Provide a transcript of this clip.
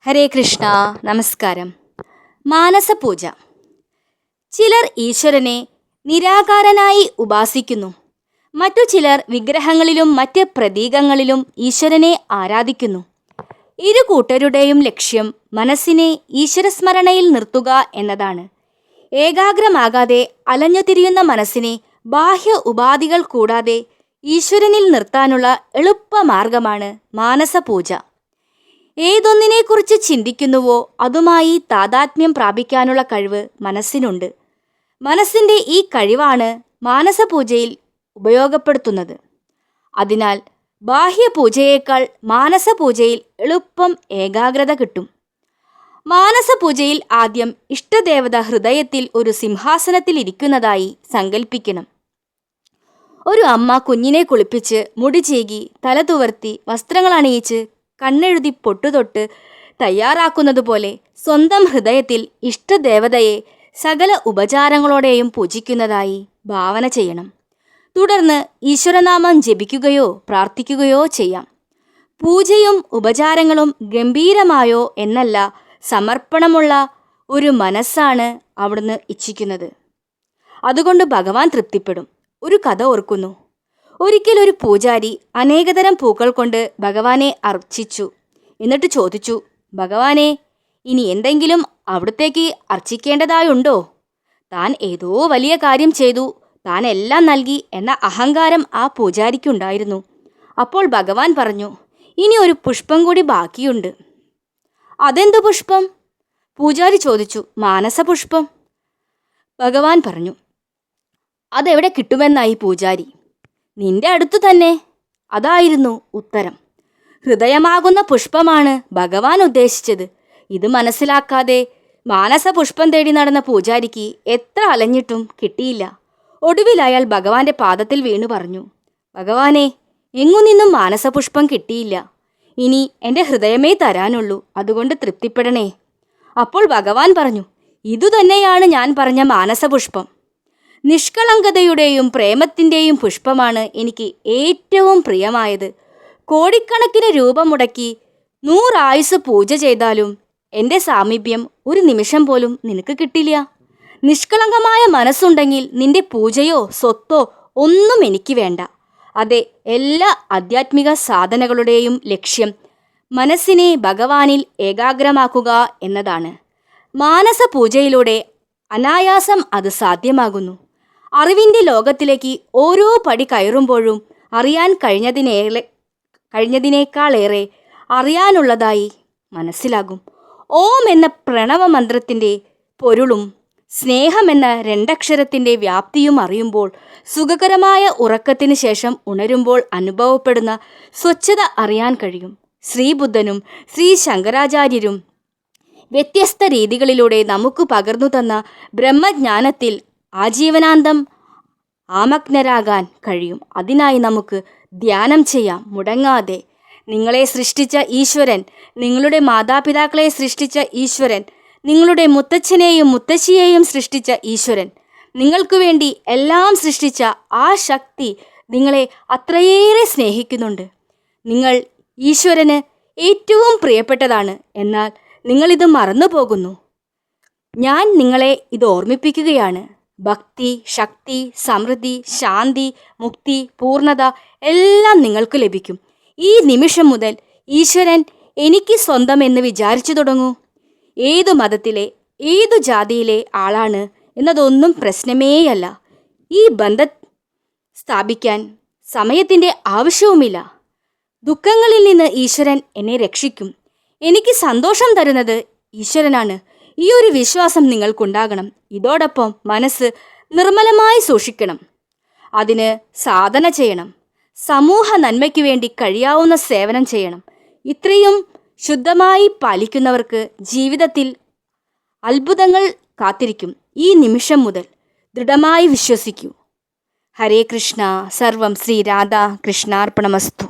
ഹരേ കൃഷ്ണ. നമസ്കാരം. മാനസപൂജ. ചിലർ ഈശ്വരനെ നിരാകാരനായി ഉപാസിക്കുന്നു. മറ്റു ചിലർ വിഗ്രഹങ്ങളിലും മറ്റ് പ്രതീകങ്ങളിലും ഈശ്വരനെ ആരാധിക്കുന്നു. ഇരു കൂട്ടരുടെയും ലക്ഷ്യം മനസ്സിനെ ഈശ്വരസ്മരണയിൽ നിർത്തുക എന്നതാണ്. ഏകാഗ്രമാകാതെ അലഞ്ഞുതിരിയുന്ന മനസ്സിനെ ബാഹ്യ ഉപാധികൾ കൂടാതെ ഈശ്വരനിൽ നിർത്താനുള്ള എളുപ്പമാർഗമാണ് മാനസപൂജ. ഏതൊന്നിനെക്കുറിച്ച് ചിന്തിക്കുന്നുവോ അതുമായി താദാത്മ്യം പ്രാപിക്കാനുള്ള കഴിവ് മനസ്സിനുണ്ട്. മനസ്സിൻ്റെ ഈ കഴിവാണ് മാനസപൂജയിൽ ഉപയോഗപ്പെടുത്തുന്നത്. അതിനാൽ ബാഹ്യപൂജയേക്കാൾ മാനസപൂജയിൽ എളുപ്പം ഏകാഗ്രത കിട്ടും. മാനസപൂജയിൽ ആദ്യം ഇഷ്ടദേവത ഹൃദയത്തിൽ ഒരു സിംഹാസനത്തിൽ ഇരിക്കുന്നതായി സങ്കല്പിക്കണം. ഒരു അമ്മ കുഞ്ഞിനെ കുളിപ്പിച്ച് മുടി ചീകി തല തുവർത്തി വസ്ത്രങ്ങൾ അണിയിച്ച് കണ്ണെഴുതി പൊട്ടുതൊട്ട് തയ്യാറാക്കുന്നതുപോലെ സ്വന്തം ഹൃദയത്തിൽ ഇഷ്ടദേവതയെ സകല ഉപചാരങ്ങളോടെയും പൂജിക്കുന്നതായി ഭാവന ചെയ്യണം. തുടർന്ന് ഈശ്വരനാമം ജപിക്കുകയോ പ്രാർത്ഥിക്കുകയോ ചെയ്യാം. പൂജയും ഉപചാരങ്ങളും ഗംഭീരമായോ എന്നല്ല, സമർപ്പണമുള്ള ഒരു മനസ്സാണ് അവിടുന്ന് ഇച്ഛിക്കുന്നത്. അതുകൊണ്ട് ഭഗവാൻ തൃപ്തിപ്പെടും. ഒരു കഥ ഓർക്കുന്നു. ഒരിക്കൽ ഒരു പൂജാരി അനേകതരം പൂക്കൾ കൊണ്ട് ഭഗവാനെ അർച്ചിച്ചു. എന്നിട്ട് ചോദിച്ചു, ഭഗവാനെ, ഇനി എന്തെങ്കിലും അവിടത്തേക്ക് അർച്ചിക്കേണ്ടതായുണ്ടോ? താൻ ഏതോ വലിയ കാര്യം ചെയ്തു, താൻ എല്ലാം നൽകി എന്ന അഹങ്കാരം ആ പൂജാരിക്കുണ്ടായിരുന്നു. അപ്പോൾ ഭഗവാൻ പറഞ്ഞു, ഇനി ഒരു പുഷ്പം കൂടി ബാക്കിയുണ്ട്. അതെന്തു പുഷ്പം? പൂജാരി ചോദിച്ചു. മാനസപുഷ്പം. ഭഗവാൻ പറഞ്ഞു. അതെവിടെ കിട്ടുമെന്നായി പൂജാരി. നിന്റെ അടുത്തു തന്നെ. അതായിരുന്നു ഉത്തരം. ഹൃദയമാകുന്ന പുഷ്പമാണ് ഭഗവാൻ ഉദ്ദേശിച്ചത്. ഇത് മനസ്സിലാക്കാതെ മാനസപുഷ്പം തേടി നടന്ന പൂജാരിക്ക് എത്ര അലഞ്ഞിട്ടും കിട്ടിയില്ല. ഒടുവിൽ അയാൾ ഭഗവാന്റെ പാദത്തിൽ വീണു പറഞ്ഞു, ഭഗവാനെ, എങ്ങുനിന്നും മാനസപുഷ്പം കിട്ടിയില്ല. ഇനി എൻ്റെ ഹൃദയമേ തരാനുള്ളൂ, അതുകൊണ്ട് തൃപ്തിപ്പെടണേ. അപ്പോൾ ഭഗവാൻ പറഞ്ഞു, ഇതുതന്നെയാണ് ഞാൻ പറഞ്ഞ മാനസപുഷ്പം. നിഷ്കളങ്കതയുടെയും പ്രേമത്തിൻ്റെയും പുഷ്പമാണ് എനിക്ക് ഏറ്റവും പ്രിയമായത്. കോടിക്കണക്കിന് രൂപ മുടക്കി 100 ആയുസ് പൂജ ചെയ്താലും എൻ്റെ സാമീപ്യം ഒരു നിമിഷം പോലും നിനക്ക് കിട്ടില്ല. നിഷ്കളങ്കമായ മനസ്സുണ്ടെങ്കിൽ നിന്റെ പൂജയോ സ്വത്തോ ഒന്നും എനിക്ക് വേണ്ട. അതെ, എല്ലാ ആധ്യാത്മിക സാധനകളുടെയും ലക്ഷ്യം മനസ്സിനെ ഭഗവാനിൽ ഏകാഗ്രമാക്കുക എന്നതാണ്. മാനസപൂജയിലൂടെ അനായാസം അത് സാധ്യമാകുന്നു. അറിവിൻ്റെ ലോകത്തിലേക്ക് ഓരോ പടി കയറുമ്പോഴും അറിയാൻ കഴിഞ്ഞതിനേക്കാളേറെ അറിയാനുള്ളതായി മനസ്സിലാകും. ഓം എന്ന പ്രണവമന്ത്രത്തിൻ്റെ പൊരുളും സ്നേഹമെന്ന 2 അക്ഷരത്തിൻ്റെ വ്യാപ്തിയും അറിയുമ്പോൾ സുഖകരമായ ഉറക്കത്തിന് ശേഷം ഉണരുമ്പോൾ അനുഭവപ്പെടുന്ന സ്വച്ഛത അറിയാൻ കഴിയും. ശ്രീബുദ്ധനും ശ്രീ ശങ്കരാചാര്യരും വ്യത്യസ്ത രീതികളിലൂടെ നമുക്ക് പകർന്നു തന്ന ബ്രഹ്മജ്ഞാനത്തിൽ ആജീവനാന്തം ആമഗ്നരാകാൻ കഴിയും. അതിനായി നമുക്ക് ധ്യാനം ചെയ്യാം മുടങ്ങാതെ. നിങ്ങളെ സൃഷ്ടിച്ച ഈശ്വരൻ, നിങ്ങളുടെ മാതാപിതാക്കളെ സൃഷ്ടിച്ച ഈശ്വരൻ, നിങ്ങളുടെ മുത്തച്ഛനെയും മുത്തശ്ശിയെയും സൃഷ്ടിച്ച ഈശ്വരൻ, നിങ്ങൾക്ക് വേണ്ടി എല്ലാം സൃഷ്ടിച്ച ആ ശക്തി നിങ്ങളെ അത്രയേറെ സ്നേഹിക്കുന്നുണ്ട്. നിങ്ങൾ ഈശ്വരന് ഏറ്റവും പ്രിയപ്പെട്ടതാണ്. എന്നാൽ നിങ്ങളിത് മറന്നു പോകുന്നു. ഞാൻ നിങ്ങളെ ഇത് ഓർമ്മിപ്പിക്കുകയാണ്. ഭക്തി, ശക്തി, സമൃദ്ധി, ശാന്തി, മുക്തി, പൂർണ്ണത എല്ലാം നിങ്ങൾക്ക് ലഭിക്കും. ഈ നിമിഷം മുതൽ ഈശ്വരൻ എനിക്ക് സ്വന്തം എന്ന് വിചാരിച്ചു തുടങ്ങൂ. ഏതു മതത്തിലെ ഏതു ജാതിയിലെ ആളാണ് എന്നതൊന്നും പ്രശ്നമേയല്ല. ഈ ബന്ധം സ്ഥാപിക്കാൻ സമയത്തിൻ്റെ ആവശ്യവുമില്ല. ദുഃഖങ്ങളിൽ നിന്ന് ഈശ്വരൻ എന്നെ രക്ഷിക്കും. എനിക്ക് സന്തോഷം തരുന്നത് ഈശ്വരനാണ്. ഈ ഒരു വിശ്വാസം നിങ്ങൾക്കുണ്ടാകണം. ഇതോടൊപ്പം മനസ്സ് നിർമ്മലമായി സൂക്ഷിക്കണം. അതിന് സാധന ചെയ്യണം. സമൂഹ നന്മയ്ക്ക് വേണ്ടി കഴിയാവുന്ന സേവനം ചെയ്യണം. ഇത്രയും ശുദ്ധമായി പാലിക്കുന്നവർക്ക് ജീവിതത്തിൽ അത്ഭുതങ്ങൾ കാത്തിരിക്കും. ഈ നിമിഷം മുതൽ ദൃഢമായി വിശ്വസിക്കൂ. ഹരേ കൃഷ്ണ. സർവം ശ്രീ രാധാ കൃഷ്ണാർപ്പണമസ്തു.